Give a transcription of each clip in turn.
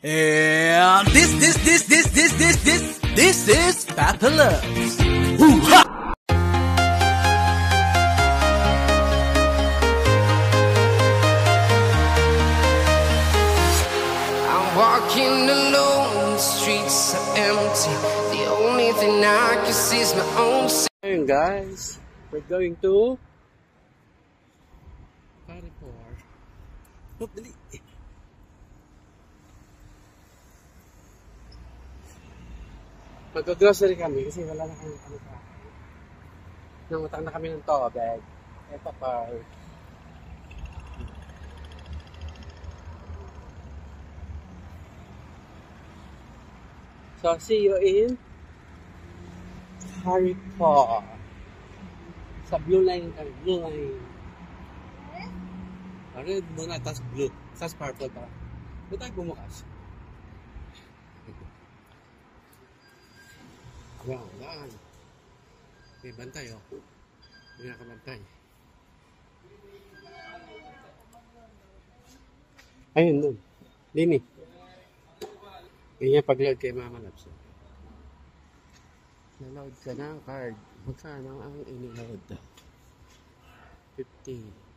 And this is Papa Loves. Woo-ha! I'm walking alone, the streets are empty. The only thing I can see is my own. Ayun guys, we're going to Carrefour. Oh, dali. Mag-grocery kami kasi wala na kami pa. Nangutang na kami ng tubig. Eto pa. So, see you in Carrefour. Sa blue line kami. Blue line. Red muna, tas blue. Tas purple pa. Doon tayo bumukas. Wow, daan. May bantay, oh. May nakabantay. Ayun, doon. Lini. Ganyan pag-load kay Mama Labs. Na-load ka ng card. Magkano ang ini-load? 50.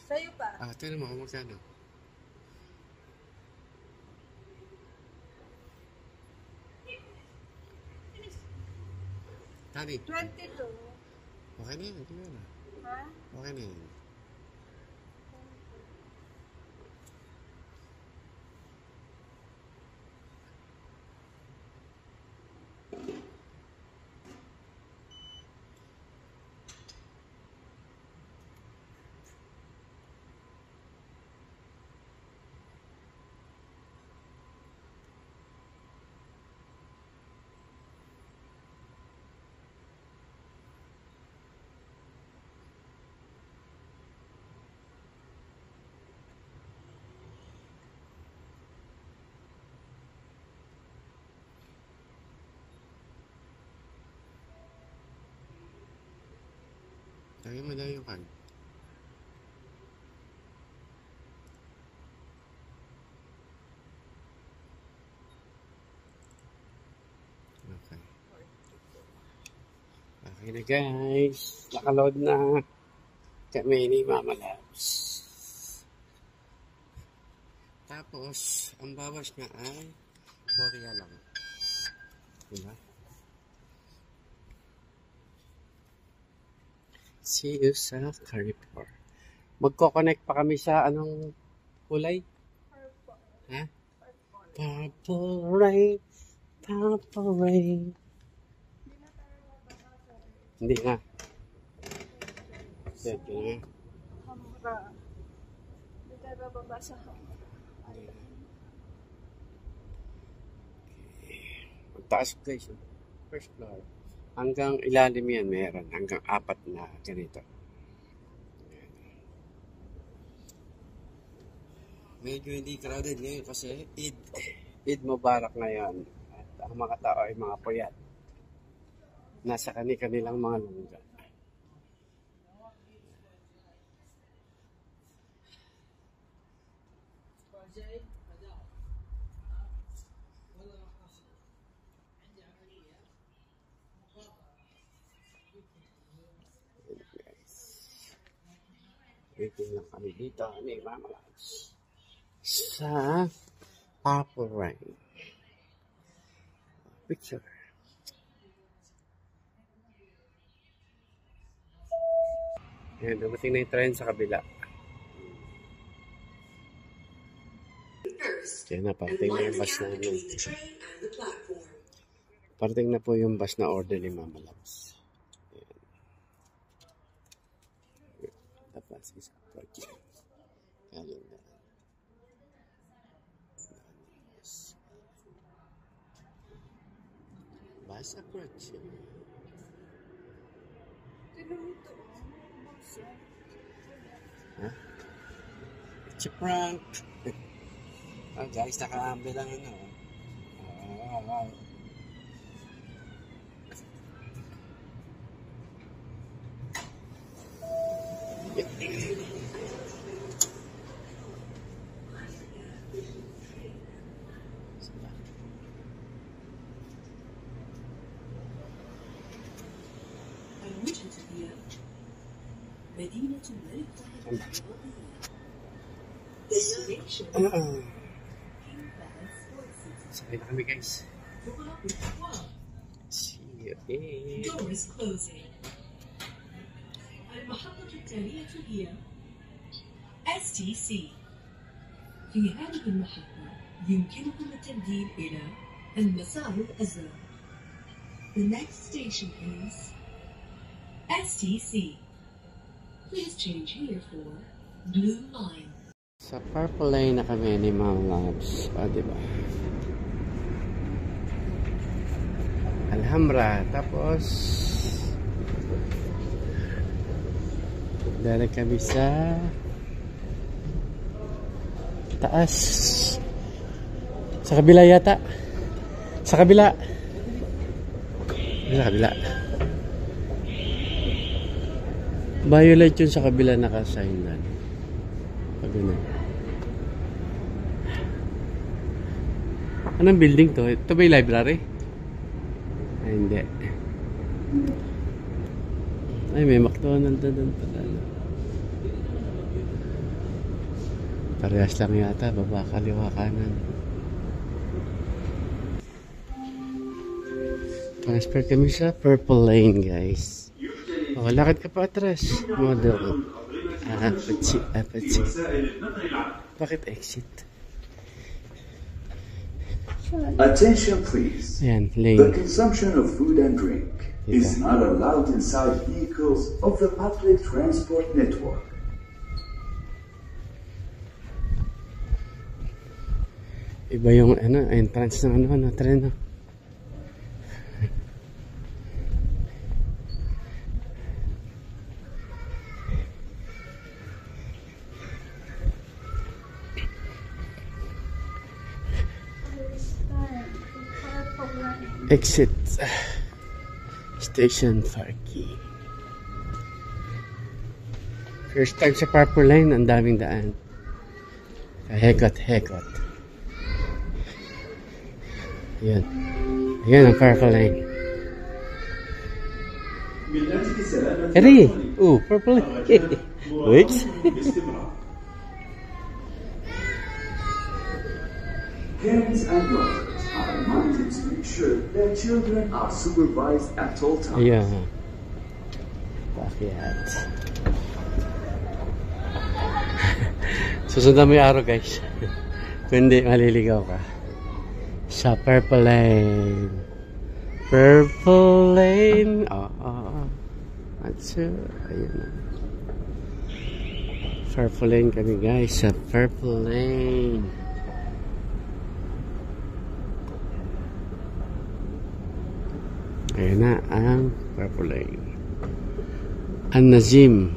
Sa'yo pa? Tignan mo kung magkano. Tani? 22. Okay na yun. Tingnan na. Ha? Okay na yun. Lagyan mo daw yung card. Okay. Okay na guys. Nakaload na. Kami ni Mama Labs. Tapos, ang bawas nga ay Korea lang. Diba? See you sa Carrefour. Magko-connect pa kami sa anong kulay? Purple. Ha? Purple rain. Purple rain. Hindi na. Sige na. Hamra. Hindi tayo bababa sa hamra. Magtaas guys. First floor. Hanggang ilalim yan meron. Hanggang 4 na ganito. Medyo hindi crowded ngayon kasi Eid Mubarak ngayon. At ang mga tao ay mga puyat. Nasa kanilang mga lungga. Waiting lang kami dito ni Mama Labs sa Purple Rain. Picture. Ayan, dumating na yung train sa kabila. Kaya na, parating na yung bus na parating na po yung bus na order ni Mama Labs. Tapos isa project. Galing na. Bus approach. Tignan mo ito. Ha? It's a prank. Oh, guys, nakaambi lang ano. Oh. مدينة الملك فهد Destination Sakay na kami, guys. See you in. Doors closing. المحطة التالية هي STC. في هذه المحطة يمكنكم التبديل إلى المسار الأزرق. The next station is STC. Please change here for Blue Line. Sa Purple Lane na kami ni Ma'am Labs. O, diba? Alhambra. Tapos, dala kami sa taas. Sa kabila yata. Sa kabila. Sa kabila. Violet yun sa kabila nakasign na. Pag ganun. Anong building to? Ito ba yung library? Ay, hindi. Ay, may McDonald's na doon pala. Parehas lang yata. Baba, kaliwa, kanan. Transfer kami sa Purple Lane, guys. Oh, lakad ka pa atras. Model. Apatsi. Bakit exit? Attention please. Ayan, lane. The consumption of food and drink is not allowed inside vehicles of the public transport network. Iba yung entrance ng tren. Exit Station Farki. First time sa Purple Lane, ang daming daan. Hekot. Ayan. Ayan ang Purple Lane. Eri! Purple Lane. Wait. Parents and mothers are reminded to make sure their children are supervised at all times. Ayan. Bakit? Susundan mo yung araw, guys. Kung hindi, maliligaw ka. Sa Purple Lane. Purple Lane. Ayun na. Purple Lane kami, guys. Sa Purple Lane. Ayan na ang Purple Lane. An-Nazim.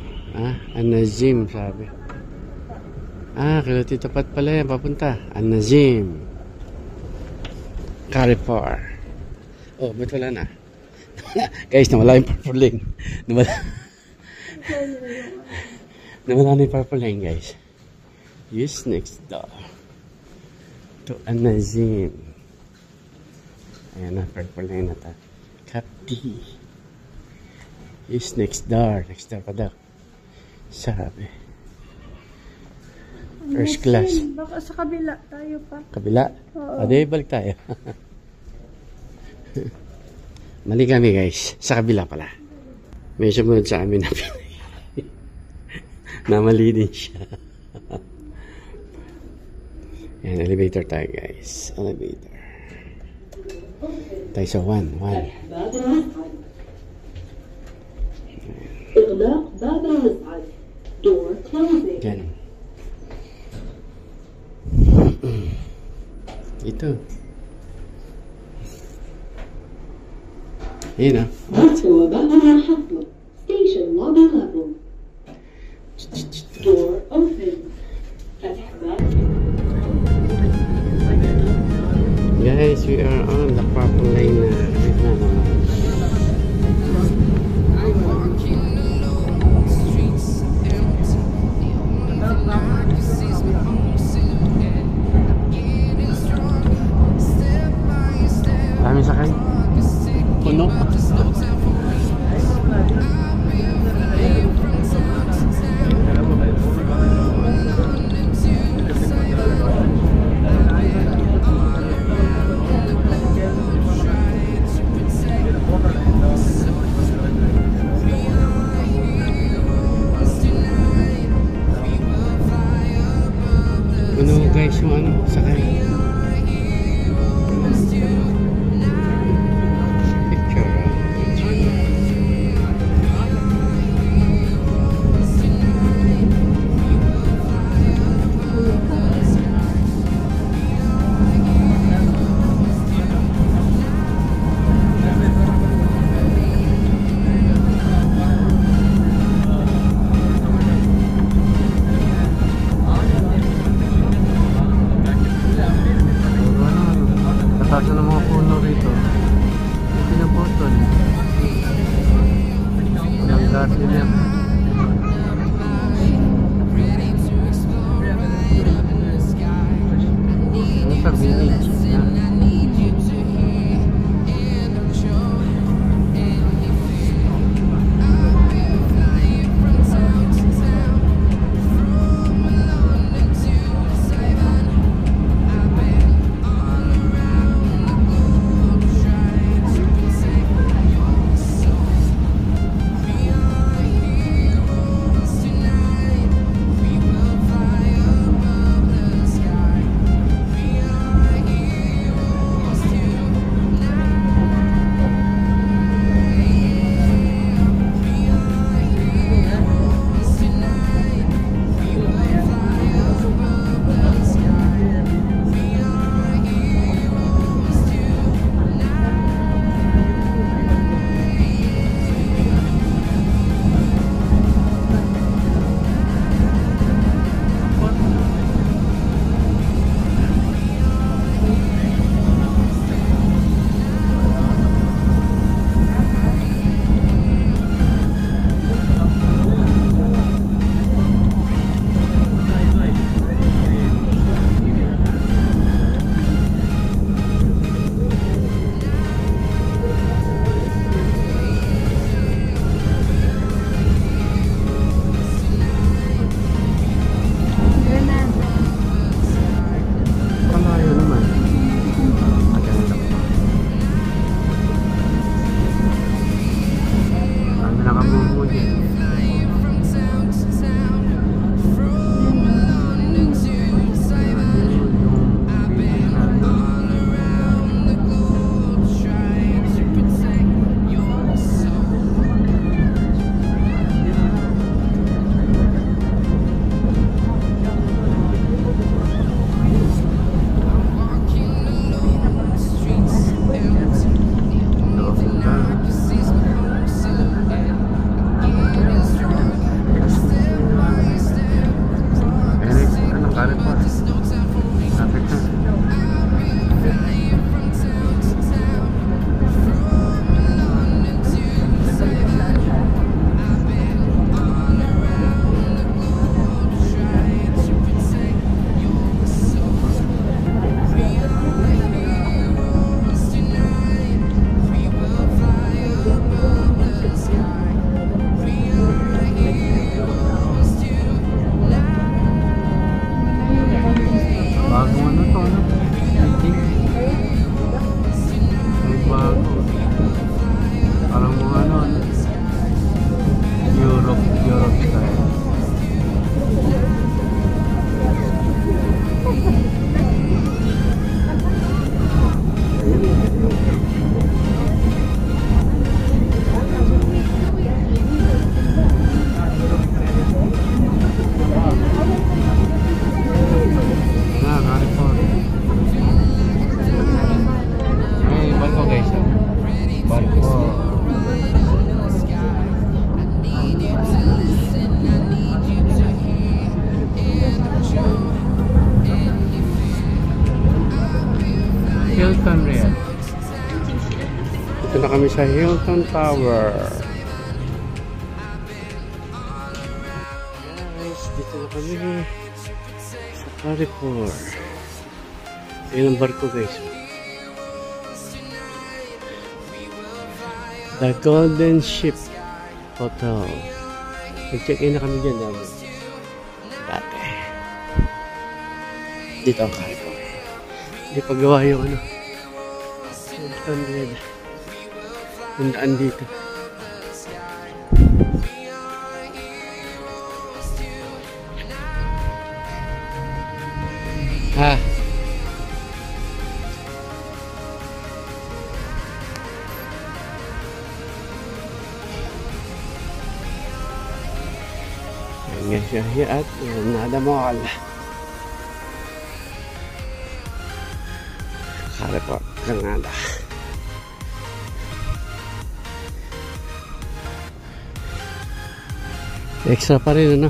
An-Nazim sabi. Kaya Tito Pat pala yan papunta. An-Nazim. Carrefour. Ba't wala na? Guys, nawala yung Purple Lane. Nawala na yung Purple Lane, guys. Use next door to An-Nazim. Ayan na, Purple Lane na ta. Capti. Is next door. Next door pa daw. Sabi. First class. Baka sa kabila tayo pa. Kabila? Oo. Di, balik tayo. Mali kami, guys. Sa kabila pala. May sumunod sa amin na Pinay. Namali din siya. Yan, elevator tayo, guys. Elevator. Tayo sa 1. إغلاق باب المصعد. Door closing. Diyan. Ito. Ayan مستوى باب المحطة. Station lobby level. Door open. We are on the purple lane na. Wait na naman. Walking alone, the streets are empty. The only thing I can see is my own silhouette. I'm getting stronger, step by step. Dami sakay. Puno. Puno guys yung ano, sakay. Picture. kami sa Hilton Tower. Guys, dito na kami sa Carrefour. Ayun ang barko guys. The Golden Ship Hotel. Nag-check-in na kami dyan dati. Dito ang Carrefour. Hindi paggawa yung ano. Yung daan dito. Ha? Ayan siya at nada mo akala. Carrefour, Granada. Extra pa rin, ano?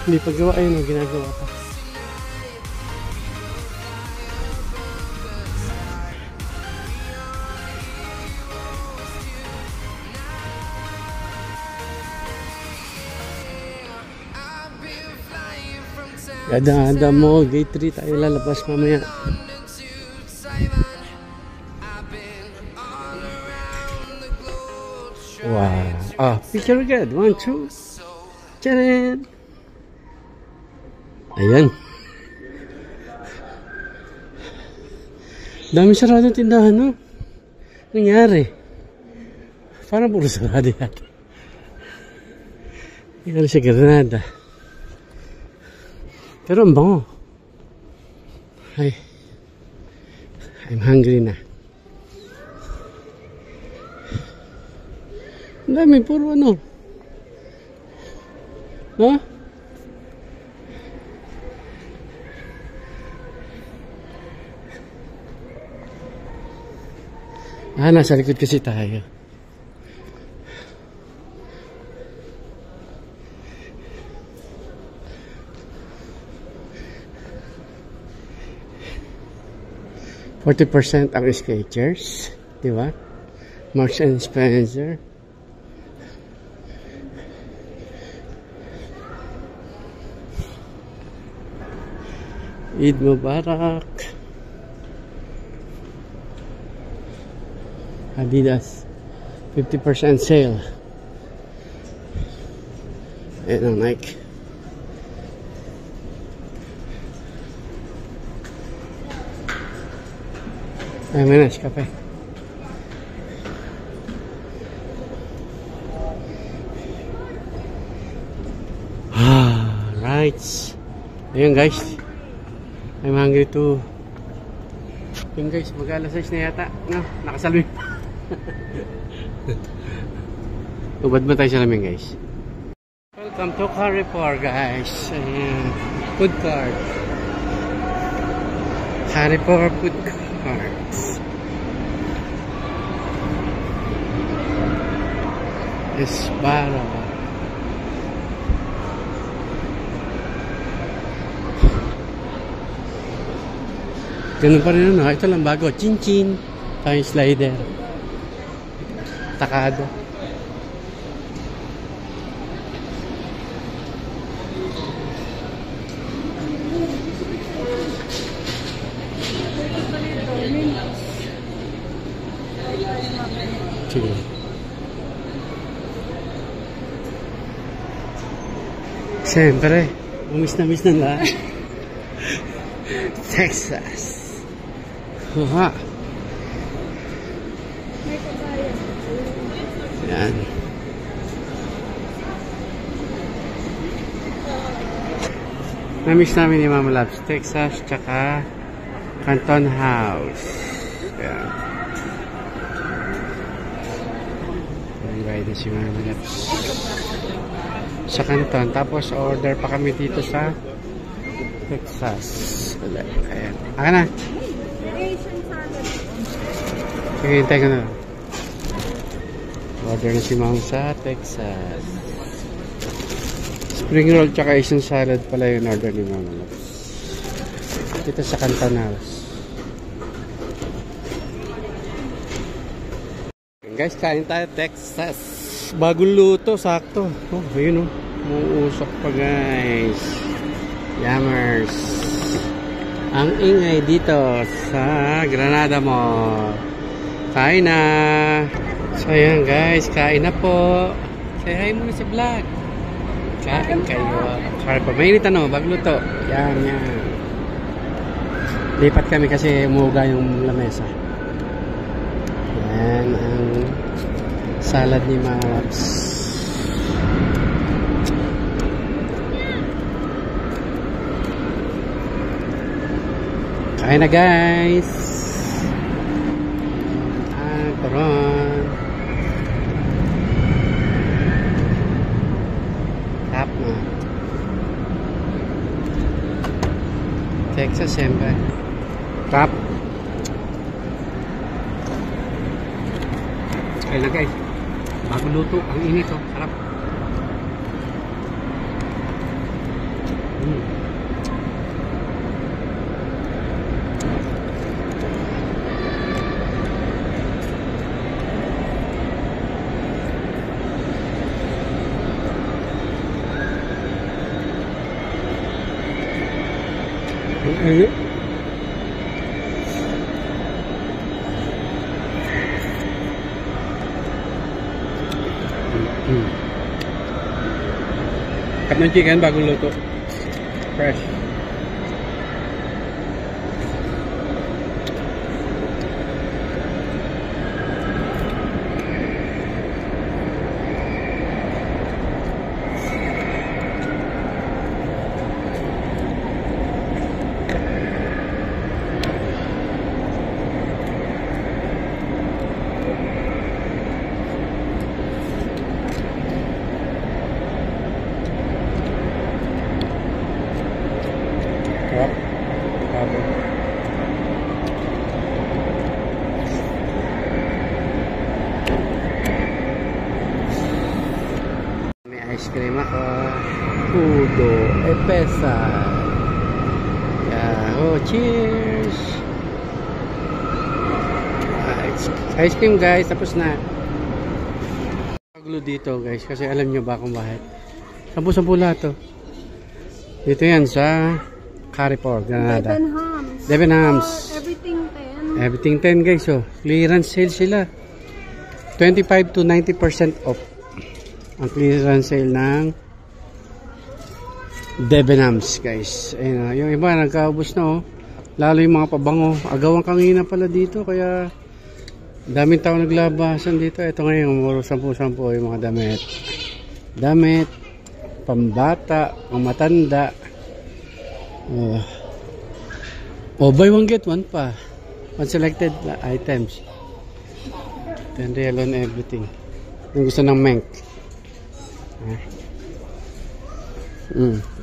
Hindi paggawa yun, ginagawa pa. Gada mo, gate 3 tayo lalabas mamaya. Wow. Picture agad. 1, 2. Tcharan! Ayan. Dami sarado tindahan, no? Nangyari. Parang puro sarado yata. Nangyari sa Granada. Pero ang bango. Ay. I'm hungry na. Ang dami, puro ano. Ha? Nasa likod kasi tayo. %40 ang Skechers, di ba? Marks and Spencer. Eid Mubarak. Adidas 50% sale. Ayan ang Nike. Ay, menos kape. Right. Ayan guys. I'm hungry too. Yung guys, mag-alas 6 na yata. No, nakasalmin pa. Ubad ba tayo sa lamin guys? Welcome to Carrefour guys. Ayan. Food cart. Carrefour food cart. Esbara. Ganun pa rin ano. Ito lang bago. Chin-chin. Tayo slider. Takado. Sige. Siyempre, miss na lahat. Texas. Aha. Yan. Namiss namin ni Mama Labs, Texas, tsaka Canton House. Yan. Invite na si Mama Labs sa Canton. Tapos order pa kami dito sa Texas. Ayan. Aka na. Sige, hintay ko na. Order na si Ma'am sa Texas. Spring roll tsaka Asian salad pala yung order ni Ma'am. Dito sa Canton House. Guys, kain tayo Texas. Bagong luto, sakto. Oh, ayun oh. Muusok pa guys. Yummers. Ang ingay dito sa Granada Mall. Kain na. So ayan guys, kain na po. Say hi muna sa vlog. Kain kayo. Para pa mainit ano, bagong luto. Yan, yan. Lipat kami kasi umuga yung lamesa. Yan ang salad ni Maps. Kain na guys. Turon. Tap na. Texas siyempre. Tap. Kain na guys. Bagong luto. Ang init oh. Sarap. Cut ng chicken bagong luto. Fresh. May ice cream ako. Pudo. Epesa. Yahoo! Cheers! Ice cream guys. Tapos na. Paglo dito guys. Kasi alam nyo ba kung bakit? 10-10 lahat to. Dito yan sa Carrefour, Granada. Debenhams. Everything 10. Everything 10 guys. Oh. Clearance sale sila. 25 to 90% off. Ang clearance sale ng Debenhams guys. Ayun, yung iba nagkaubos na oh. Lalo yung mga pabango. Agawang kangina pala dito. Kaya daming tao naglabasan dito. Ito ngayon, 10-10 yung mga damit. Damit. Pambata. Pamatanda. Buy one get one pa. On selected items. 10 real on everything. Yung gusto ng Menk.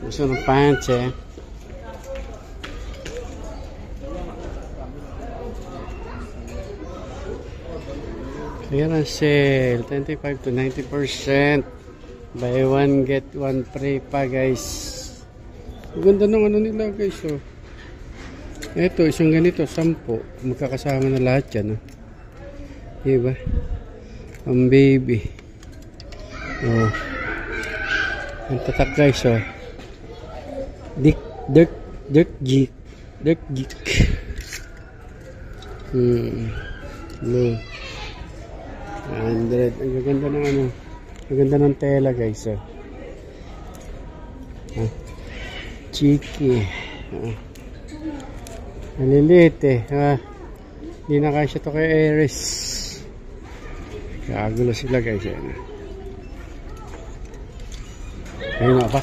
Gusto ng pants eh. Clearance sale 25 to 90%. Buy one get one free pa guys. Ganda ng ano nila guys oh. Ito isang ganito 10. Magkakasama na lahat yan oh. Diba? Ang baby. Oh. Ang tatak guys oh. Dirt geek. Blue. 100. Ang ganda ng ano. Ang ganda ng tela guys oh. Cheeky. Maliliit eh. Hindi na kasya to kay Aries. Kagulo sila guys. Ayun na pa.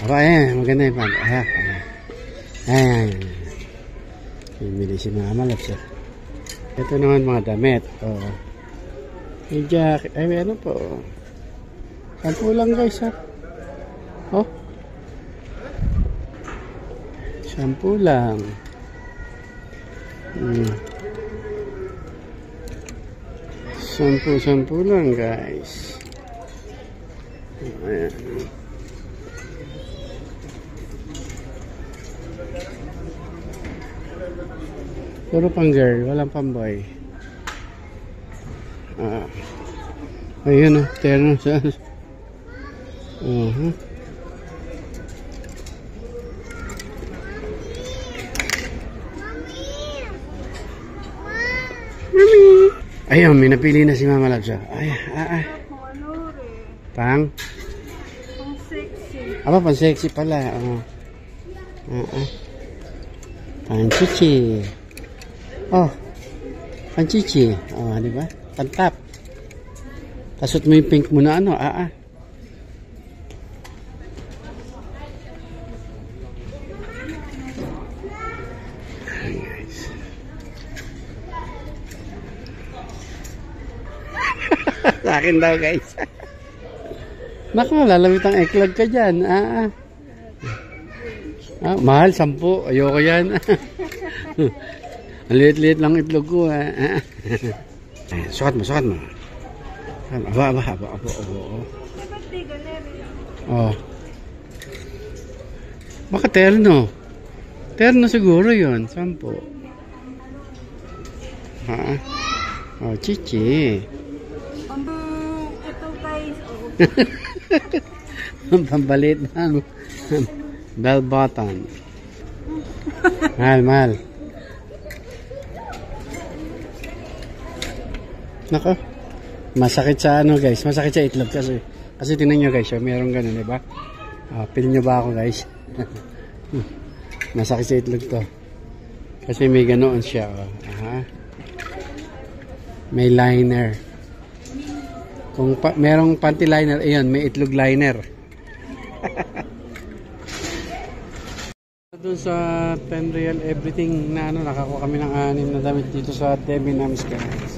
Aba ayan. Maganda yung pag. Ayan. Pimili si mga malaps eh. Ito naman mga damit. May jacket. Ay ano po. 10 lang guys ha. Oh. 10 lang. 10 lang guys. Ayan. Puro pang girl, walang pang boy. Ayun o, terno sa... Mami! Ayun, may napili na si Mama Labs. Ay. Ano rin? Pang? Ang sexy. Pang sexy pala. Pang chichi. Pang chichi. Di ba? Pantap. Tasot mo yung pink mo na ano. Ay, guys. Sa akin daw, guys. Naku, lalamit ang eklag ka dyan. Mahal, 10. Ayoko yan. Ang liit-liit lang itlog ko. Sukat mo. Aba. Ba't di ganun? Baka terno. Terno siguro yun. 10. Chichi. Ito guys. Pambalit ng bell button. Mahal. Nako. Masakit sa ano guys. Masakit sa itlog kasi. Kasi tingnan nyo guys. Meron ganun, diba? Pili nyo ba ako guys? Masakit sa itlog to. Kasi may ganoon siya. May liner. Kung merong panty liner, ayun, may itlog liner. Doon sa 10 real everything na nakakuha kami ng 6 na damit dito sa Debenhams guys.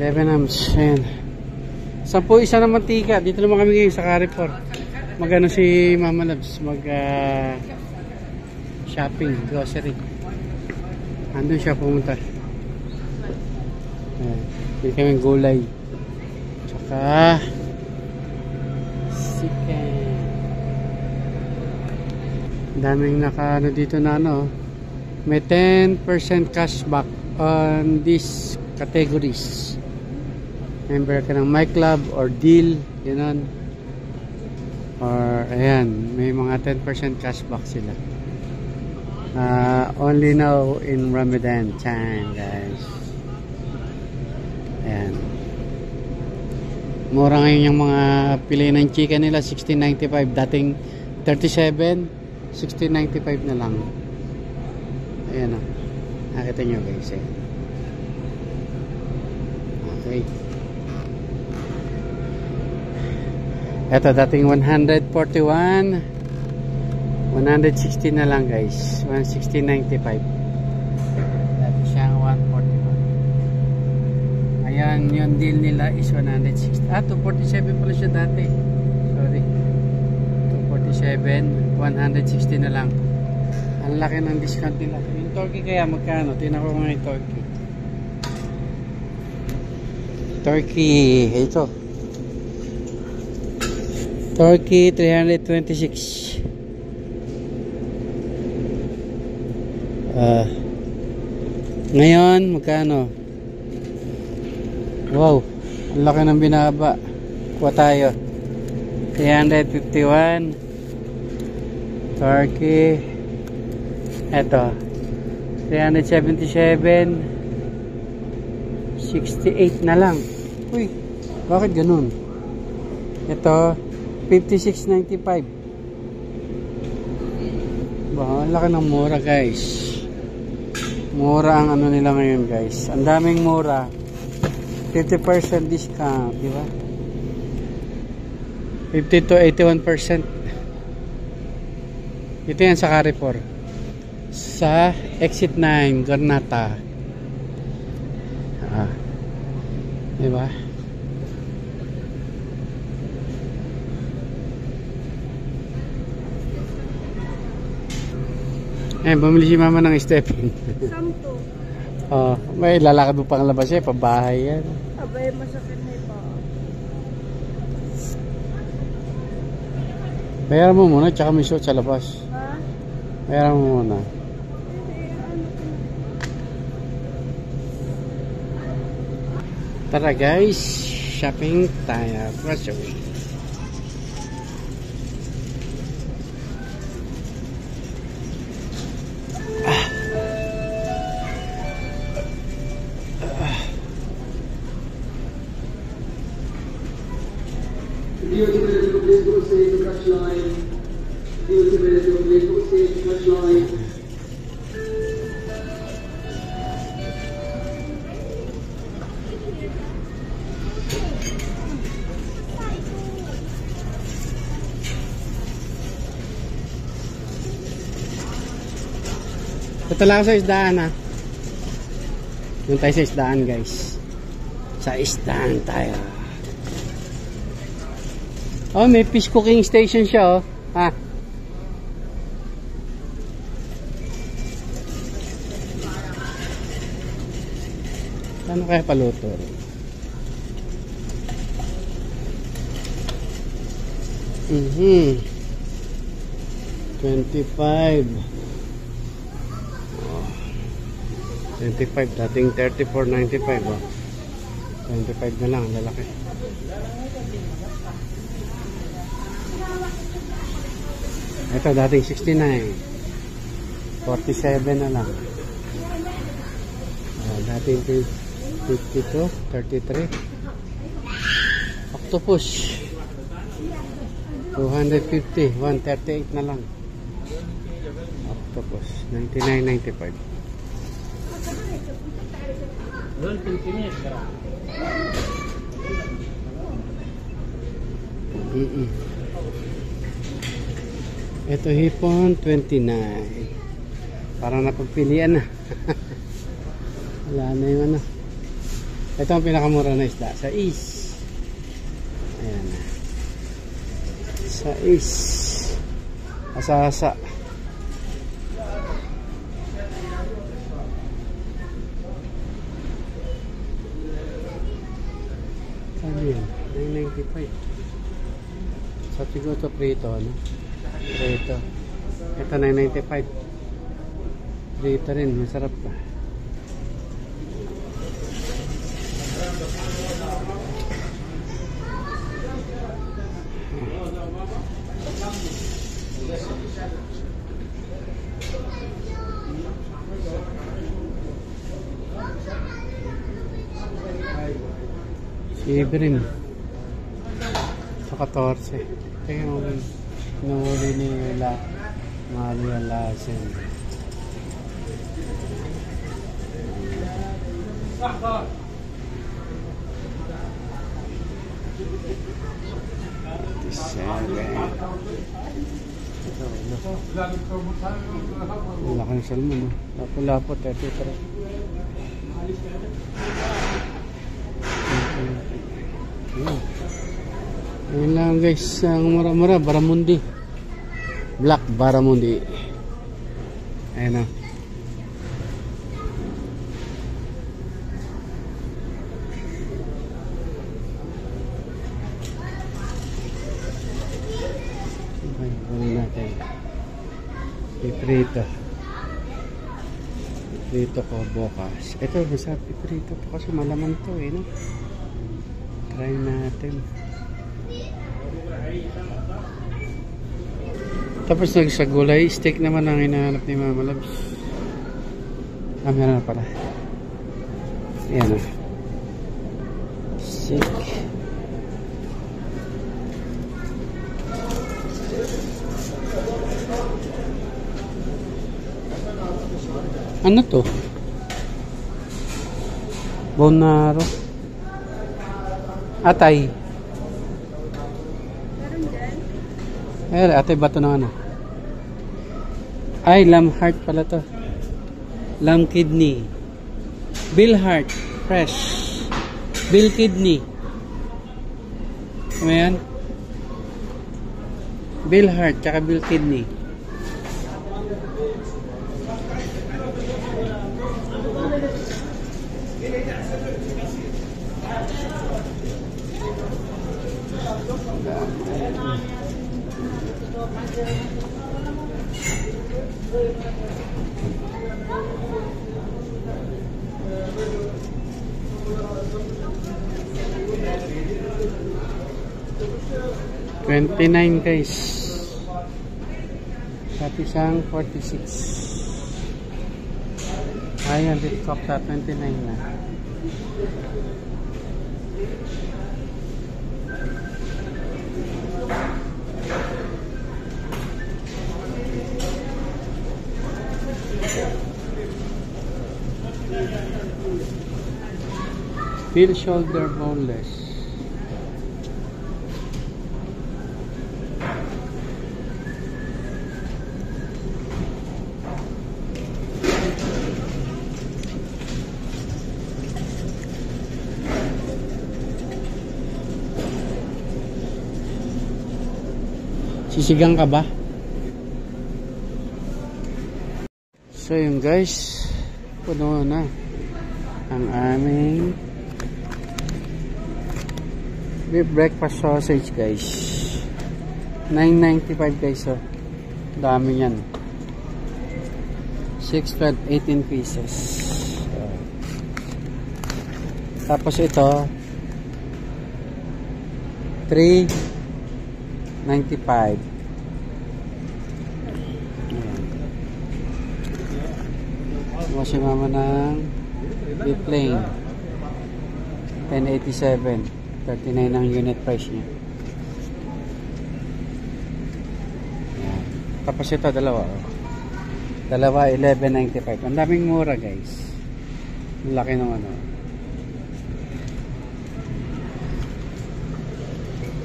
Debenhams, ayan. 10 isa na mantika. Dito naman kami ngayon sa Carrefour. Magano si Mama Labs, shopping, grocery. Andun siya pumunta. Dito kami gulay. Tsaka chicken. Daming naka dito na may 10% cashback on these categories. Member ka ng My Club or Deal, gano'n. Or ayan, may mga 10% cashback sila. Only now in Ramadan time, guys. Ayan. Mura ngayon yung mga pili ng chicken nila, $16.95. Dating $37, $16.95 na lang. Ayan o. Nakita nyo guys. Okay. Ito dating 141, 160 na lang guys. 116.95. Dati siyang 141. Ayan, yung deal nila is 160. 247 pala siya dati. Sorry. 247, 160 na lang. Ang laki ng discount nila. Yung turkey kaya magkano? Tingnan ko mga yung turkey. Turkey, ito. Turkey 326. Ngayon magkano? Wow, ang laki ng binaba. Kuha tayo. 351. Turkey. Eto. 377. 68 na lang. Uy, bakit ganun? Ito 56.95. Ang laki ng mura guys. Mura ang ano nila ngayon guys. Ang daming mura. 50% discount, di ba? 50 to 81%. Ito yan sa Carrefour. Sa Exit 9, Garnata. Di ba? Bumili si Mama ng Stephen. 10. May lalakad mo pang labas pabahay yan. Abay, masakit na ito. Bayaran mo muna, tsaka may suot sa labas. Meron mo muna. Tara guys, shopping tayo. Grocery. Ito lang sa isdaan ha. Doon tayo sa isdaan guys. Sa isdaan tayo. Oh, may fish cooking station siya oh. Ha. Ano kaya paluto? Mhm. 25. 25, dating 34.95 oh. 25 na lang, lalaki. Ito dating 69. 47 na lang. Dating 52, 33. Octopus 250, 138 na lang. Octopus 99.95. Ito hipon 29. Parang napagpilian na. Wala na yung ano. Ito ang pinakamura na isda sa is. Ayan na. Sa is. Asa-asa. Ano yun? 995. Sa siguro ito prito, ano? Prito. Ito 995. Prito rin, masarap pa. Ibrim sa 14. Tingnan mo nahuli nila Maria Lassen. Wala ka ng salmon. Lapo-lapo 33. Ayan lang guys, ang mura-mura, Baramundi. Black Baramundi. Ayan o. Okay, gawin natin. Iprito. Iprito ko bukas. Ito, masarap iprito po kasi malaman to eh, no? Try natin. Tapos sa gulay, steak naman ang hinahanap ni Mama Labs. Meron na pala. Ayan o. Steak. Ano to? Bonaro. Atay. Atay ba ito ng ano? Ay, lamb heart pala to. Lamb kidney. Bill heart. Fresh. Bill kidney. Ano yan? Bill heart tsaka bill kidney. $29 guys. At isang 46. Ayan, dito sa 29 na. Steel shoulder boneless. Sisigang ka ba? So yun guys, puno na ang aming beef breakfast sausage guys. $9.95 guys. So dami yan. 6, 12, 18 pieces. Tapos ito $3.95. Mo si mama ng beef plain. $10.87. 39 ang unit price niya. Ayan. Tapos ito dalawa. Dalawa $11.95. Ang daming mura guys. Ang laki ng ano.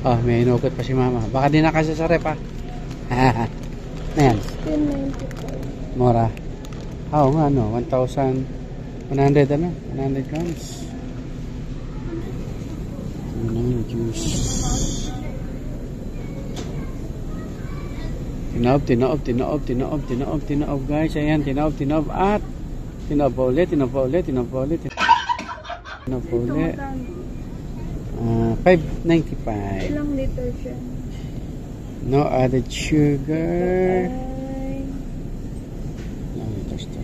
Oh, may inugot pa si mama. Baka di na kasi sa rep ha. Ayan. $10.95. Mura. Oo nga no. 1,100 ano? 100 grams. Juice. Tinaob guys. Ayan, tinaob at tinaob ulit. $5.95. Ilang liter siya? No added sugar. No liters to.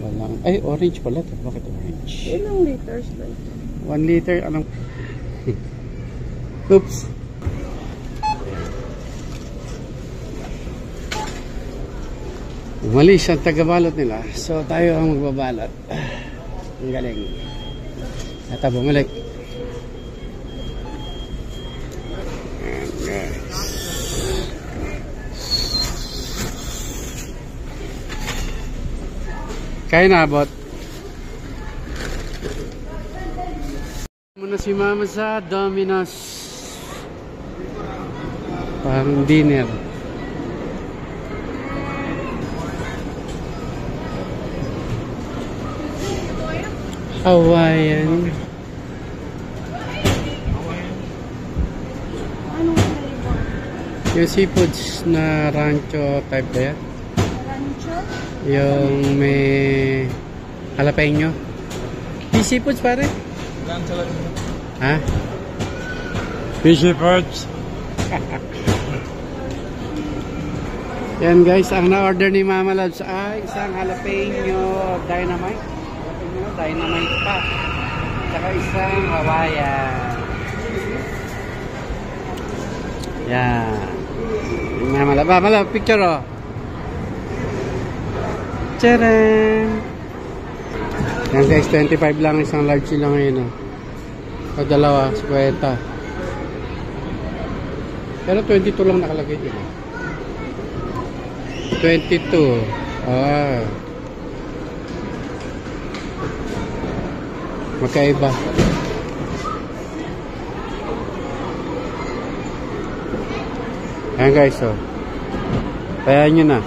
Walang, ay orange pala to. Bakit orange? Ilang liters ba ito? 1 liter. Anong oops. Umalis ang tagabalot nila. So tayo ang magbabalot. Ang galing. Ata bumalik. Ayan guys. Kaya naabot. Muna si mama sa Domino's. Parang dinner. Hawaiian. Anong flavor? Yung seafoods na rancho type ba yan? Rancho? Yung may jalapeno. Fish seafoods pare? Ha? Fish seafoods. Yan guys, ang na-order ni Mama Loves ay isang jalapeno dynamite. Dynamite pa. Saka isang Hawaiian. Yan. Mama Love, picture oh. Tcharam! Yan guys, 25 lang isang large sila ngayon oh. O dalawa, 50. Pero 22 lang nakalagay dito. 22. Ah. Magkaiba. Ayan guys, so. Kaya nyo na.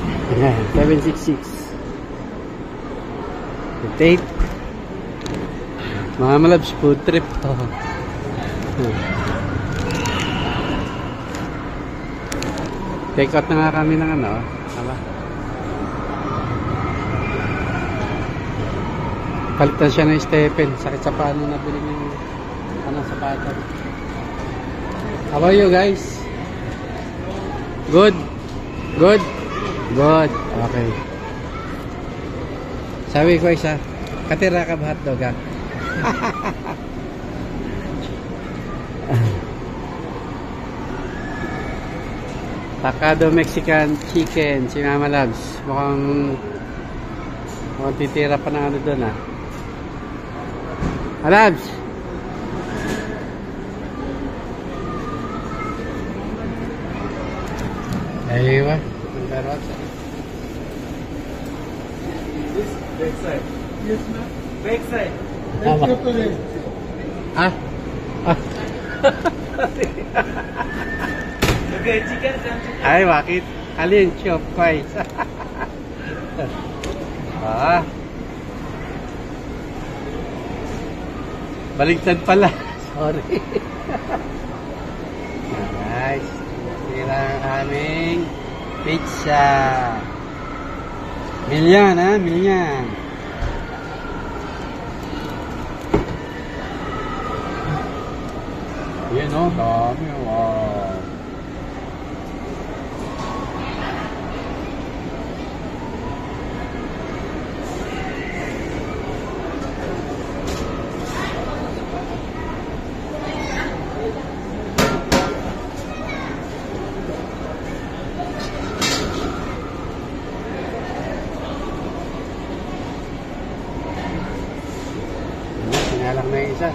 766. 58. Mga malabs, food trip. Take out na nga kami ng ano. Tama. Palitan siya ng Stephen. Sakit sa paano nabili ng sapatos. How about you guys? Good? Good? Good. Okay. Sabi ko isa, katira ka ba hotdog ha? Takado Mexican chicken, si Mama Loves. Mukhang titira pa ng ano doon ha. Loves! Aywa. Backside. Yes, ma'am. Backside. Ah? Ah? Okay, chicken. Ay, bakit? Alin, chop, koy. Ah. Baligtad pala. Sorry. Nice. Tira ang aming pizza. Milyan, ha? Milyan. Yan, oh. Dami, wow. Sinalang na yung isa.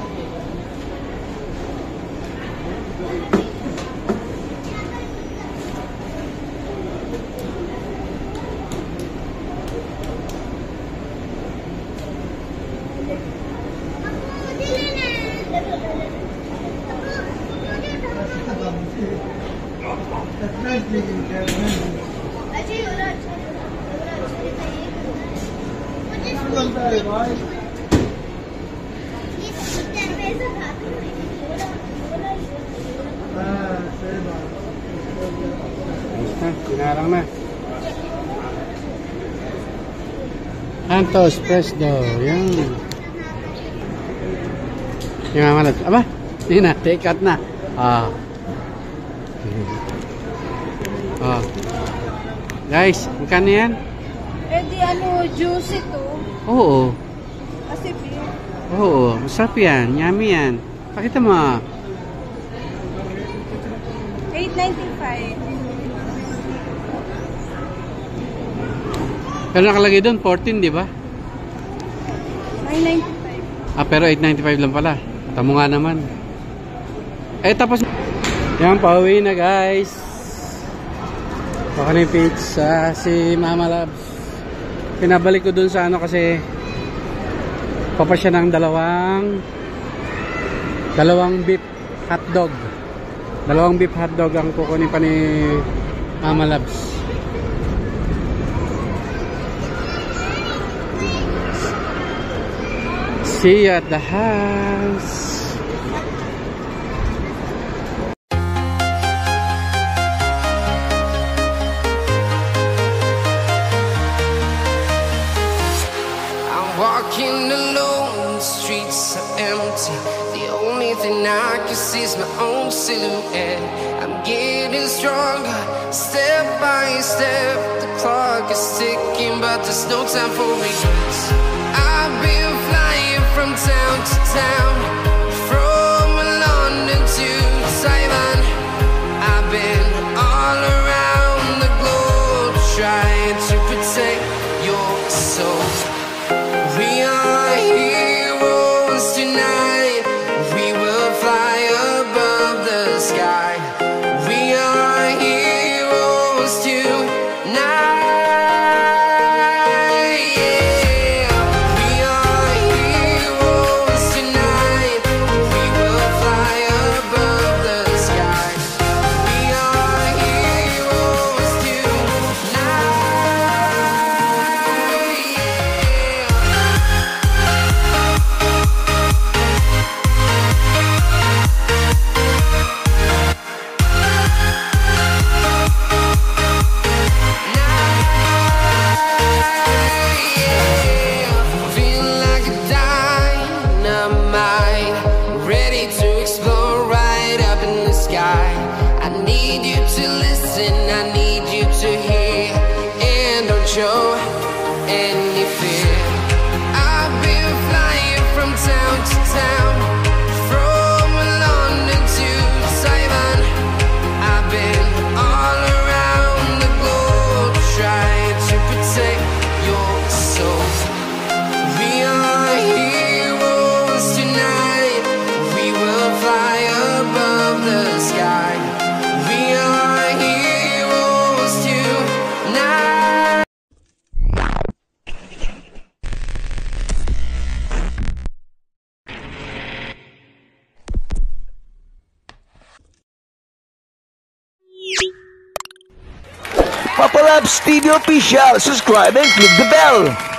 Ayos na, sinalang na. Santos Presto, yan. Yung mga malat. Aba, yun na, take out na. Ah. Oh. Guys, magkano yan? Eh di ano, juicy to. Oo. Kasi beer. Oo, masarap yan. Yummy yan. Pakita mo. 8.95. Pero nakalagay doon, 14, di ba? 9.95. Ah, pero 8.95 lang pala. Tamo nga naman. Eh, tapos... Yan, pauwi na guys. Baka na yung pizza. Si Mama Loves. Pinabalik ko dun sa ano kasi... Papasya ng dalawang beef hotdog. Dalawang beef hotdog ang kukunin pa ni Mama Loves. See you at the house. I'm walking alone, the streets are empty. The only thing I can see is my own silhouette. I'm getting stronger, step by step. The clock is ticking, but there's no time for regrets. I've been flying from town to town, from London to Taiwan. I've been all around the globe, trying to protect your soul. We are heroes tonight. We will fly above the sky. We are heroes tonight. Yeah. We are heroes tonight. Labs TV Official. Subscribe and click the bell.